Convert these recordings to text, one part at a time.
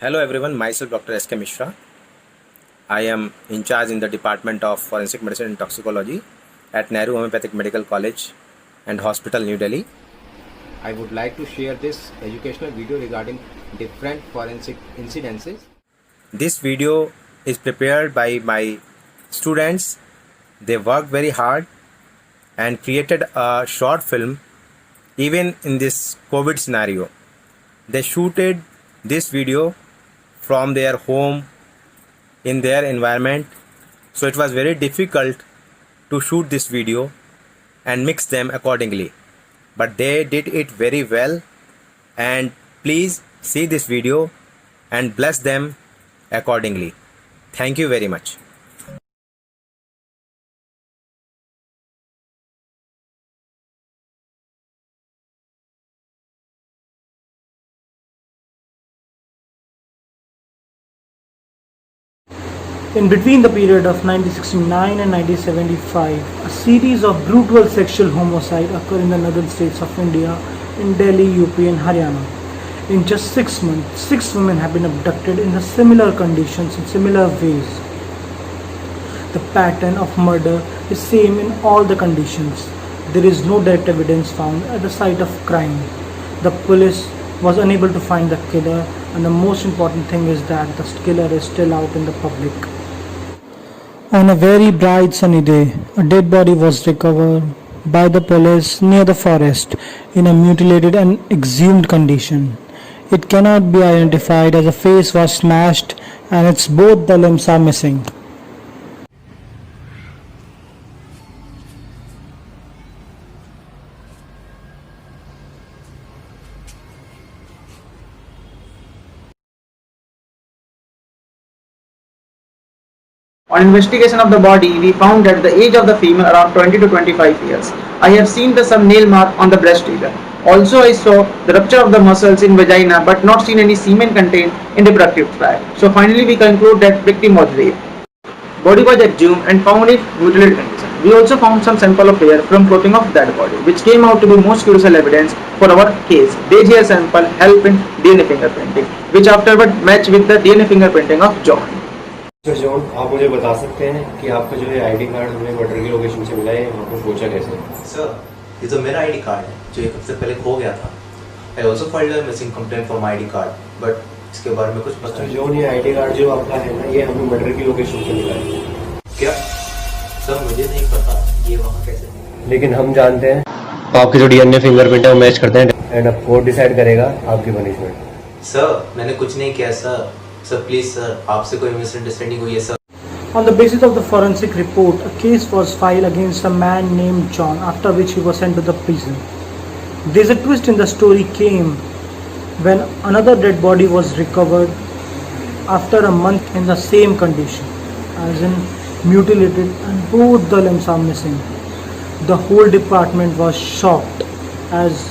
Hello everyone, myself Dr. S.K. Mishra. I am in charge in the Department of Forensic Medicine and Toxicology at Nehru Homeopathic Medical College and Hospital, New Delhi. I would like to share this educational video regarding different forensic incidences. This video is prepared by my students. They worked very hard and created a short film even in this COVID scenario. They shooted this video from their home in their environment, so it was very difficult to shoot this video and mix them accordingly, but they did it very well. And please see this video and bless them accordingly. Thank you very much. In between the period of 1969 and 1975, a series of brutal sexual homicide occurred in the northern states of India in Delhi, UP and Haryana. In just 6 months, 6 women have been abducted in the similar conditions in similar ways. The pattern of murder is same in all the conditions. There is no direct evidence found at the site of crime. The police was unable to find the killer, and the most important thing is that the killer is still out in the public. On a very bright sunny day, a dead body was recovered by the police near the forest in a mutilated and exhumed condition. It cannot be identified as the face was smashed and its both the limbs are missing. On investigation of the body, we found that the age of the female around 20 to 25 years. I have seen some nail mark on the breast region. Also, I saw the rupture of the muscles in vagina, but not seen any semen contained in the reproductive tract. So finally, we conclude that victim was raped. Body was exhumed and found in mutilated condition. We also found some sample of hair from clothing of that body, which came out to be most crucial evidence for our case. Beige hair sample helped in DNA fingerprinting, which afterward matched with the DNA fingerprinting of John. Sir John, आप मुझे बता सकते हैं कि आपका जो है ID card हमें मर्डर की लोकेशन से मिला है, वहाँ पे पहुँचा कैसे? सर, ये तो मेरा आईडी कार्ड है जो एक हफ्ते पहले खो गया था। I also filed a missing complaint for my ID card, but इसके बारे में कुछ पता नहीं। जॉन, ये आईडी कार्ड जो आपका है ना, ये हमें मर्डर की लोकेशन से मिला है। क्या? सर मुझे नहीं पता ये वहाँ कैसे मिला। लेकिन हम जानते हैं आपके जो डीएनए फिंगरप्रिंट है वो मैच करते हैं एंड अब कोर्ट डिसाइड करेगा आपकी पनिशमेंट। सर मैंने कुछ नहीं किया सर। सर प्लीज सर, आपसे कोई मिसअंडरस्टैंडिंग हुई है sir. On the basis of the forensic report, a case was filed against a man named John, after which he was sent to the prison. There's a twist in the story came when another dead body was recovered after a month in the same condition, as in mutilated and both the limbs are missing. The whole department was shocked as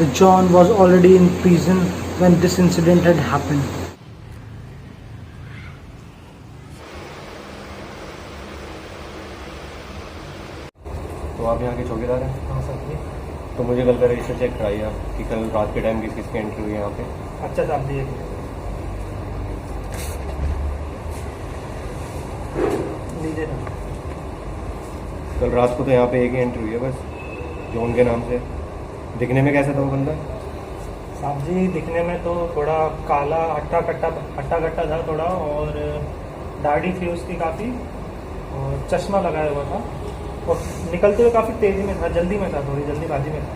the John was already in prison when this incident had happened. तो आप यहाँ के चौकीदार हैं? हाँ sir. तो मुझे कल का रजिस्टर चेक कराइए आप कि कल रात के टाइम किस किस की एंट्री हुई है यहाँ पे। अच्छा साहब, दीजिए ना। कल रात को तो यहाँ पे एक ही एंट्री हुई है बस, जॉन के नाम से। दिखने में कैसा था वो बंदा? साहब जी, दिखने में तो थोड़ा काला हट्टा कट्टा था थोड़ा, और दाढ़ी थी उसकी काफ़ी, और चश्मा लगाया हुआ था, और निकलते हुए काफ़ी तेज़ी में था, जल्दी में था, थोड़ी जल्दीबाजी में था।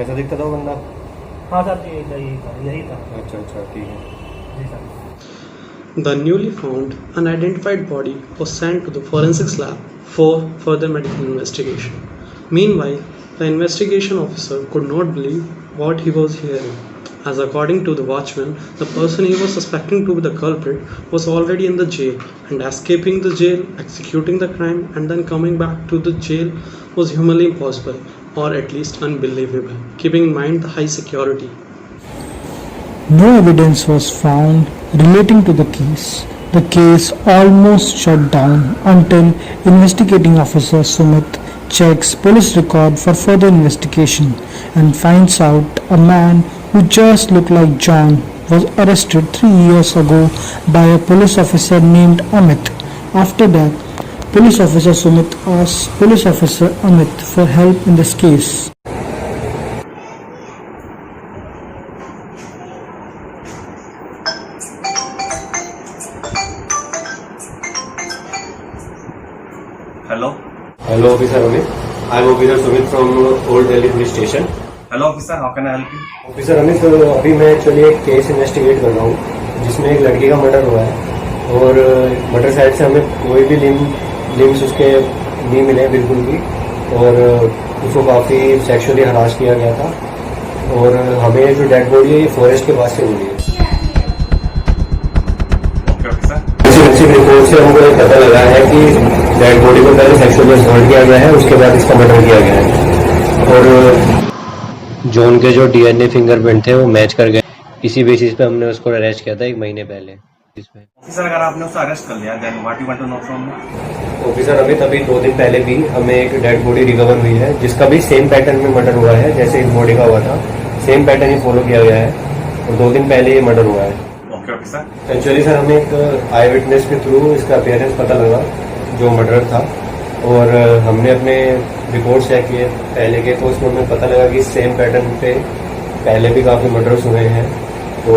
ऐसा दिखता था वो बंदा? हाँ साहब जी, यही था। अच्छा ठीक है जी sir. The newly found unidentified body was sent to the forensics lab for further medical investigation. Meanwhile, the investigation officer could not believe what he was hearing, as according to the watchman, the person he was suspecting to be the culprit was already in the jail, and escaping the jail, executing the crime, and then coming back to the jail was humanly impossible, or at least unbelievable, keeping in mind the high security. No evidence was found relating to the case. The case almost shut down until investigating officer Sumit checks police record for further investigation and finds out a man who just looked like John was arrested 3 years ago by a police officer named Amit. After that, Police Officer Sumit asks Police Officer Amit for help in this case. Hello. Hello, Officer Amit. I'm Officer Sumit from Old Delhi Police Station. Hello, officer. How can I help you? Officer Amit, अभी मैं actually एक case investigate कर रहा हूँ जिसमें एक लड़की का मर्डर हुआ है और मर्डर साइड से हमें कोई भी लिम्स उसके नहीं मिले बिल्कुल भी, और उसको काफ़ी सेक्सुअली हरास किया गया था, और हमें जो डेड बॉडी है ये फॉरेस्ट के पास से मिली है। Okay officer. इसी रिपोर्ट से हमको ये पता लगा है कि डेड बॉडी को पहले सेक्सुअली असॉल्ट किया गया है, उसके बाद इसका मर्डर किया गया है, और जॉन के जो डीएनए फिंगरप्रिंट थे वो मैच कर गए। इसी बेसिस पे हमने उसको अरेस्ट किया था 1 महीने पहले। इसमें ऑफिसर, अगर आपने उसे अरेस्ट कर लिया, then what you want to know from me? Officer अभी 2 दिन पहले भी हमें एक डेड बॉडी रिकवर हुई है जिसका भी सेम पैटर्न में मर्डर हुआ है, जैसे इस बॉडी का हुआ था सेम पैटर्न ही फॉलो किया गया है, और 2 दिन पहले ये मर्डर हुआ है। Okay officer. एक्चुअली सर हमें एक आई विटनेस के थ्रू इसका अपीयरेंस पता लगा जो मर्डर था, और हमने अपने रिपोर्ट चेक किए पहले के, तो उसमें हमें पता लगा कि सेम पैटर्न पे पहले भी काफ़ी मर्डर्स हुए हैं। तो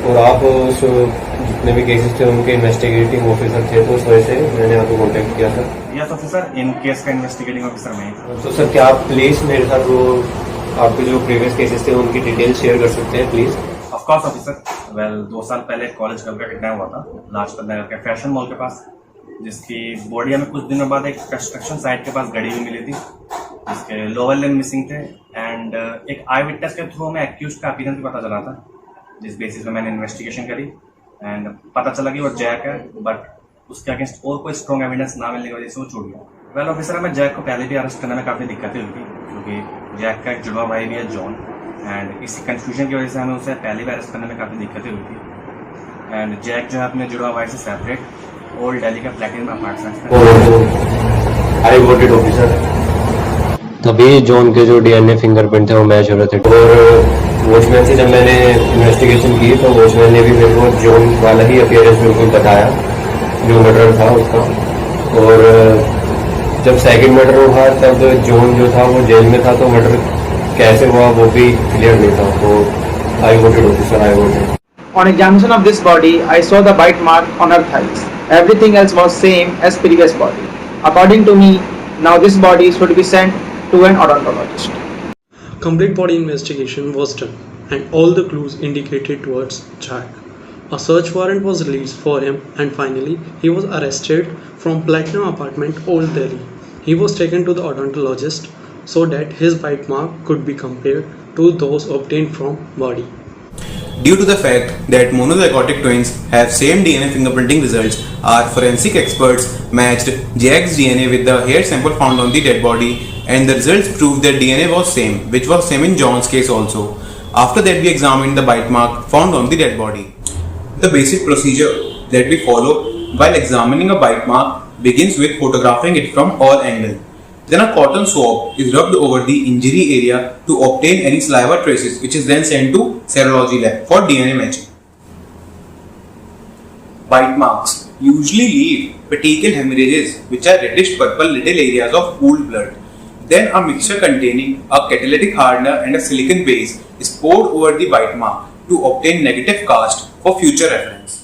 और आप उस जितने भी केसेस थे उनके इन्वेस्टिगेटिंग ऑफिसर थे, तो उस वजह से मैंने आपको कॉन्टेक्ट किया था। यस ऑफिसर, इन केस का इन्वेस्टिगेटिंग ऑफिसर मैं ही। तो सर क्या आप प्लीज़ मेरे साथ वो आपके जो प्रीवियस केसेस थे उनकी डिटेल शेयर कर सकते हैं please? Of course officer. Well, 2 साल पहले कॉलेज गर्ल का किडनैप हुआ था लाजपत नगर के फैशन मॉल के पास, जिसकी बॉडी हमें कुछ दिनों बाद एक कंस्ट्रक्शन साइट के पास गड़ी हुई मिली थी, जिसके लोअर लिम्ब मिसिंग थे, एंड एक आई विटनेस के थ्रू हमें एक्यूज का अपीयरेंस भी पता चला था, जिस बेसिस पे मैंने इन्वेस्टिगेशन करी एंड पता चला कि वो जैक है, बट उसके अगेंस्ट और कोई स्ट्रॉन्ग एविडेंस ना मिलने की वजह से वो छूट गया। वेल ऑफिसर, हमें जैक को पहले भी अरेस्ट करने में काफ़ी दिक्कतें हुई थी, क्योंकि जैक का एक जुड़वा भाई भी है जॉन, एंड इसी कंफ्यूजन की वजह से हमें उसे पहले भी अरेस्ट करने में काफ़ी दिक्कतें हुई थी। एंड जैक जो है अपने जुड़वा भाई से सेपरेट ओल्ड दिल्ली का प्लेटिनम अपार्टमेंट में। I got it officer. तभी जॉन के जो डीएनए फिंगरप्रिंट थे वो मैच हो रहे थे, और वॉचमैन से जब मैंने इन्वेस्टिगेशन की तो वॉचमैन ने भी मेरे को जॉन वाला ही अपीयरेंस बिल्कुल बताया जो मर्डर था उसका, और जब सेकंड मर्डर हुआ तब जॉन जो था वो जेल में था, तो मर्डर कैसे हुआ वो भी क्लियर नहीं था। तो I got it officer, I got it. On examination of this body, I saw the bite mark on her thighs. Everything else was same as previous body. According to me, now this body should be sent to an odontologist. Complete body investigation was done and all the clues indicated towards Jack. A search warrant was released for him and finally he was arrested from Platinum Apartment, Old Delhi. He was taken to the odontologist so that his bite mark could be compared to those obtained from body. Due to the fact that monozygotic twins have same DNA fingerprinting results, our forensic experts matched Jack's DNA with the hair sample found on the dead body, and the results proved that DNA was same, which was same in John's case also. After that, we examined the bite mark found on the dead body. The basic procedure that we follow while examining a bite mark begins with photographing it from all angles. Then a cotton swab is rubbed over the injury area to obtain any saliva traces, which is then sent to serology lab for DNA matching. Bite marks usually leave petechial hemorrhages, which are reddish purple little areas of pooled blood. Then a mixture containing a catalytic hardener and a silicon base is poured over the bite mark to obtain negative cast for future reference.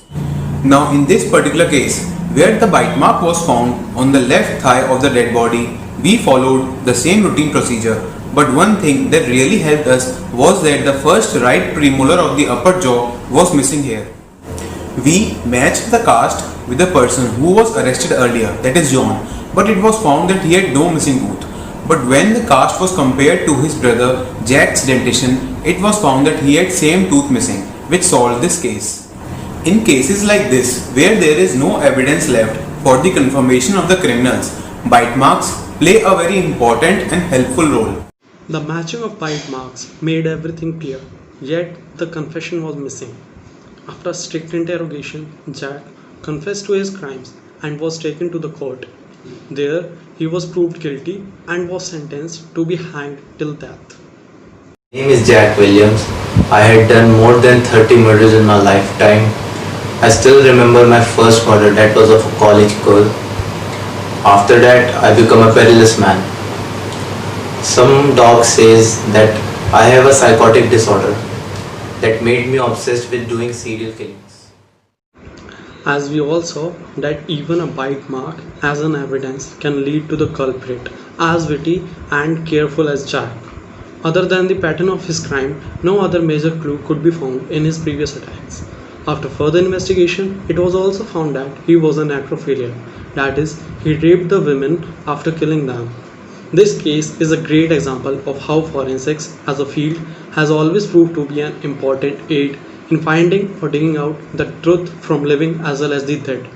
Now in this particular case, where the bite mark was found on the left thigh of the dead body, we followed the same routine procedure, but one thing that really helped us was that the first right premolar of the upper jaw was missing here. We matched the cast with the person who was arrested earlier, that is John, but it was found that he had no missing tooth. But when the cast was compared to his brother Jack's dentition, it was found that he had same tooth missing, which solved this case. In cases like this, where there is no evidence left for the confirmation of the criminals, bite marks play a very important and helpful role. The matching of bite marks made everything clear, yet the confession was missing. After strict interrogation, Jack confessed to his crimes and was taken to the court. There, he was proved guilty and was sentenced to be hanged till death. My name is Jack Williams. I had done more than 30 murders in my lifetime. I still remember my first murder, that was of a college girl. After that, I become a perilous man. Some dog says that I have a psychotic disorder that made me obsessed with doing serial killings. As we all saw that even a bite mark as an evidence can lead to the culprit as witty and careful as Jack. Other than the pattern of his crime, no other major clue could be found in his previous attacks. After further investigation, it was also found that he was a necrophilia, that is, he raped the women after killing them. This case is a great example of how forensics as a field has always proved to be an important aid in finding or digging out the truth from living as well as the dead.